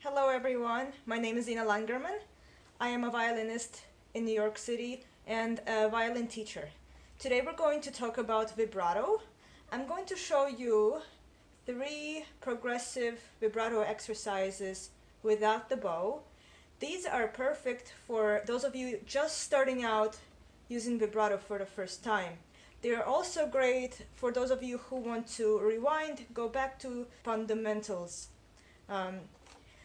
Hello everyone, my name is Langerman. I am a violinist in New York City and a violin teacher. Today we're going to talk about vibrato. I'm going to show you 3 progressive vibrato exercises without the bow. These are perfect for those of you just starting out using vibrato for the first time. They are also great for those of you who want to rewind, go back to fundamentals.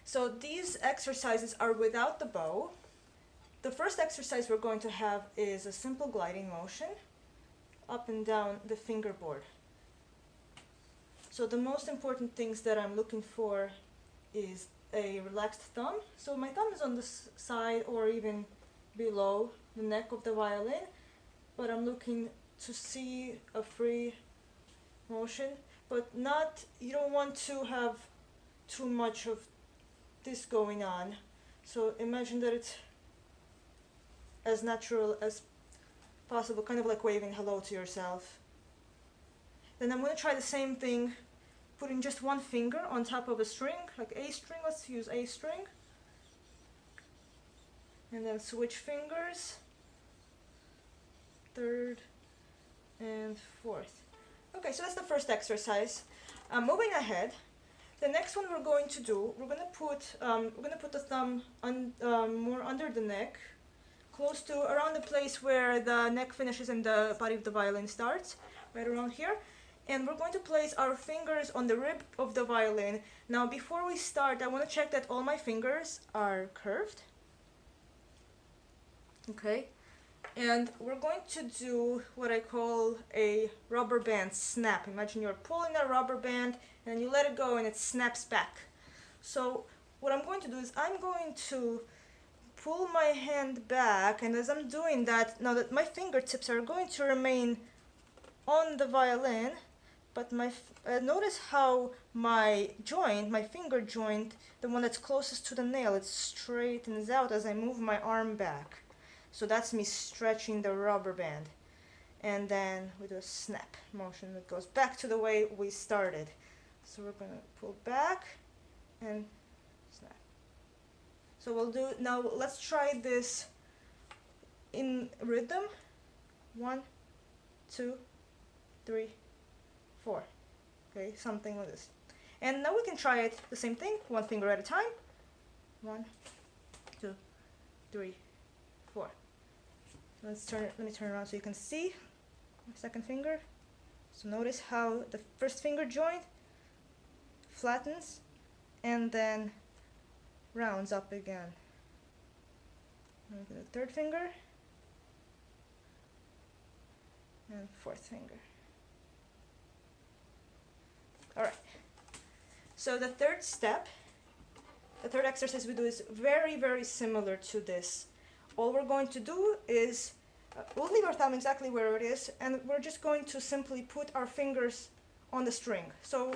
So these exercises are without the bow. The first exercise we're going to have is a simple gliding motion up and down the fingerboard. So the most important things that I'm looking for is a relaxed thumb. So my thumb is on the side or even below the neck of the violin, but I'm looking to see a free motion, but not, you don't want to have too much of this going on. So imagine that it's as natural as possible, kind of like waving hello to yourself. Then I'm going to try the same thing, putting just one finger on top of a string, like A string. Let's use A string. And then switch fingers, third and fourth. Okay, so that's the first exercise. Moving ahead, the next one we're going to do, we're going to put the thumb more under the neck, close to around the place where the neck finishes and the body of the violin starts, right around here. And we're going to place our fingers on the rib of the violin. Now before we start, I want to check that all my fingers are curved. Okay. And we're going to do what I call a rubber band snap. Imagine you're pulling a rubber band and you let it go and it snaps back. So what I'm going to do is I'm going to pull my hand back, and as I'm doing that, now that my fingertips are going to remain on the violin, but notice how my finger joint, the one that's closest to the nail, it straightens out as I move my arm back. So that's me stretching the rubber band. And then we do a snap motion that goes back to the way we started. So we're going to pull back and snap. So we'll do, now let's try this in rhythm. 1, 2, 3, 4. Okay, something like this. And now we can try it the same thing, one finger at a time. 1, 2, 3, 4. Let me turn around so you can see my second finger. So notice how the first finger joint flattens and then rounds up again. The third finger and fourth finger. Alright, so the third exercise we do is very, very similar to this. All we're going to do is, we'll leave our thumb exactly where it is, and we're just going to simply put our fingers on the string. So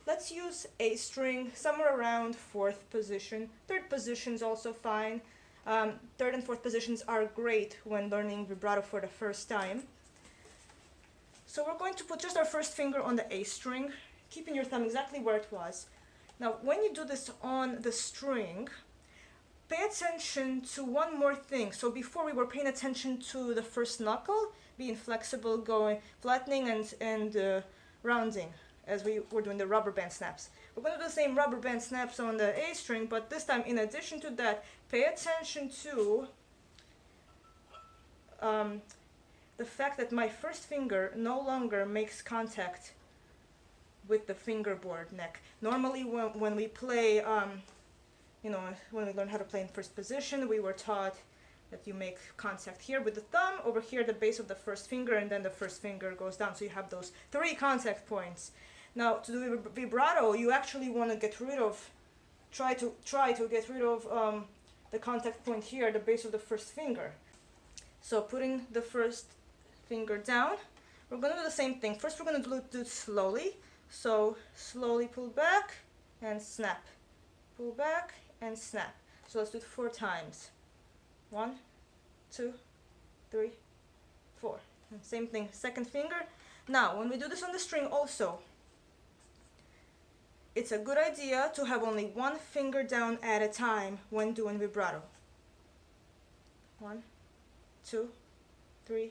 let's use A string, somewhere around 4th position. 3rd position is also fine. 3rd and 4th positions are great when learning vibrato for the first time. So we're going to put just our first finger on the A string, keeping your thumb exactly where it was. Now when you do this on the string, pay attention to one more thing. So before we were paying attention to the first knuckle, being flexible, going, flattening and rounding as we were doing the rubber band snaps. We're going to do the same rubber band snaps on the A string, but this time in addition to that, pay attention to the fact that my first finger no longer makes contact with the fingerboard neck. Normally when we play, when we learn how to play in first position, we were taught that you make contact here with the thumb, over here the base of the first finger, and then the first finger goes down. So you have those 3 contact points. Now to do vibrato, you actually want to get rid of, try to get rid of the contact point here at the base of the first finger. So putting the first finger down, we're going to do the same thing. First we're going to do it slowly. So slowly pull back and snap. Pull back and snap. So let's do it 4 times. 1, 2, 3, 4. And same thing, second finger. Now when we do this on the string also, it's a good idea to have only one finger down at a time when doing vibrato. 1, 2, 3,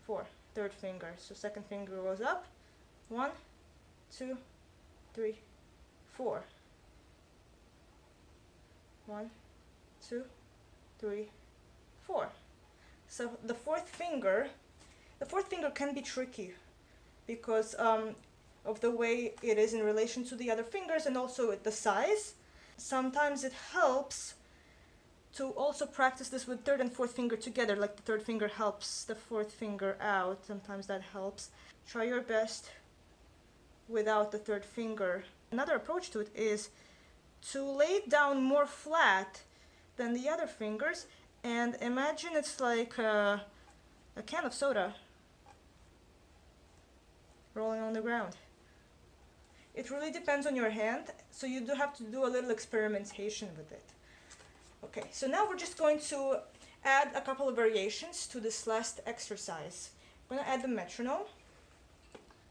4. Third finger. So second finger goes up. 1, 2, 3, 4. 1, 2, 3, 4. So the fourth finger can be tricky because of the way it is in relation to the other fingers and also the size. Sometimes it helps to also practice this with third and fourth finger together, like the third finger helps the fourth finger out. Sometimes that helps. Try your best without the third finger. Another approach to it is to lay it down more flat than the other fingers, and imagine it's like a can of soda rolling on the ground. It really depends on your hand, so you do have to do a little experimentation with it. Okay, so now we're just going to add a couple of variations to this last exercise. I'm going to add the metronome.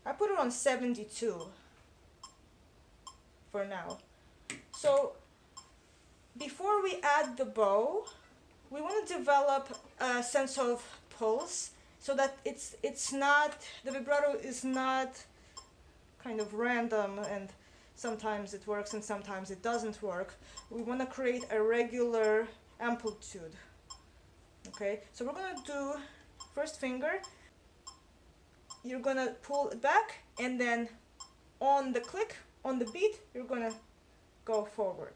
I put it on 72 for now. So before we add the bow, we want to develop a sense of pulse so that it's not, the vibrato is not kind of random and sometimes it works and sometimes it doesn't work. We want to create a regular amplitude. Okay, so we're going to do first finger, you're going to pull it back, and then on the click, on the beat, you're going to go forward.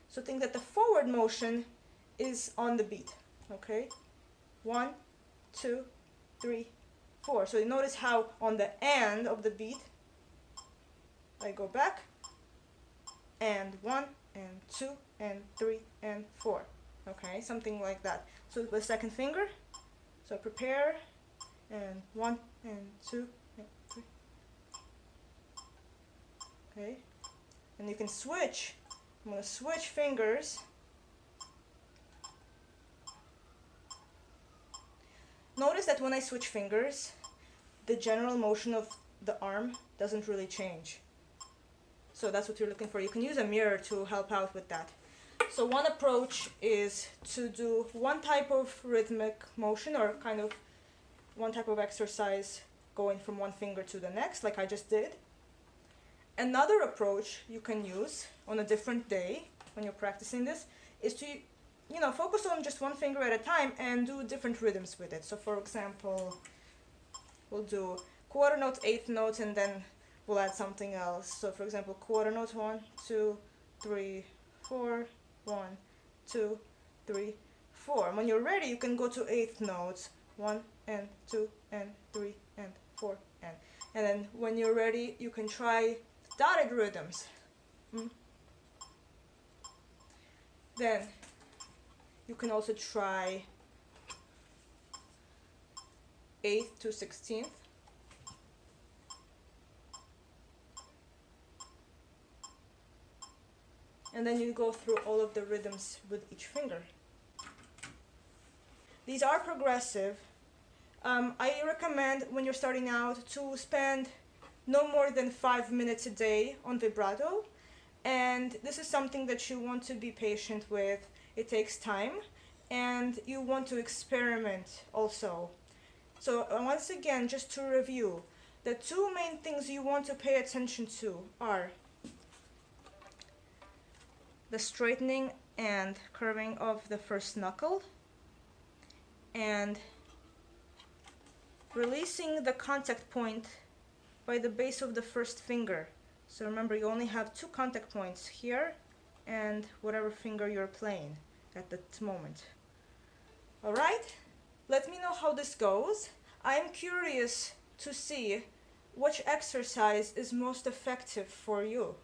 So think that the forward motion is on the beat. Okay, 1, 2, 3, 4. So you notice how on the end of the beat I go back, and 1 and 2 and 3 and 4. Okay, something like that. So with the second finger, so prepare, and 1 and 2 and 3. Okay, and you can switch. I'm going to switch fingers. Notice that when I switch fingers, the general motion of the arm doesn't really change. So that's what you're looking for. You can use a mirror to help out with that. So one approach is to do one type of rhythmic motion, or kind of one type of exercise going from one finger to the next, like I just did. Another approach you can use on a different day when you're practicing this is to, focus on just one finger at a time and do different rhythms with it. So for example, we'll do quarter notes, eighth notes, and then we'll add something else. So for example, quarter notes, 1, 2, 3, 4, 1, 2, 3, 4. And when you're ready, you can go to eighth notes, 1 and 2 and 3 and 4 and then when you're ready, you can try dotted rhythms. Then you can also try 8th to 16th. And then you go through all of the rhythms with each finger. These are progressive. I recommend when you're starting out to spend no more than 5 minutes a day on vibrato, and this is something that you want to be patient with. It takes time, and you want to experiment also. So once again, just to review, the two main things you want to pay attention to are the straightening and curving of the first knuckle, and releasing the contact point by the base of the first finger. So remember, you only have 2 contact points here and whatever finger you're playing at that moment. Alright, let me know how this goes. I'm curious to see which exercise is most effective for you.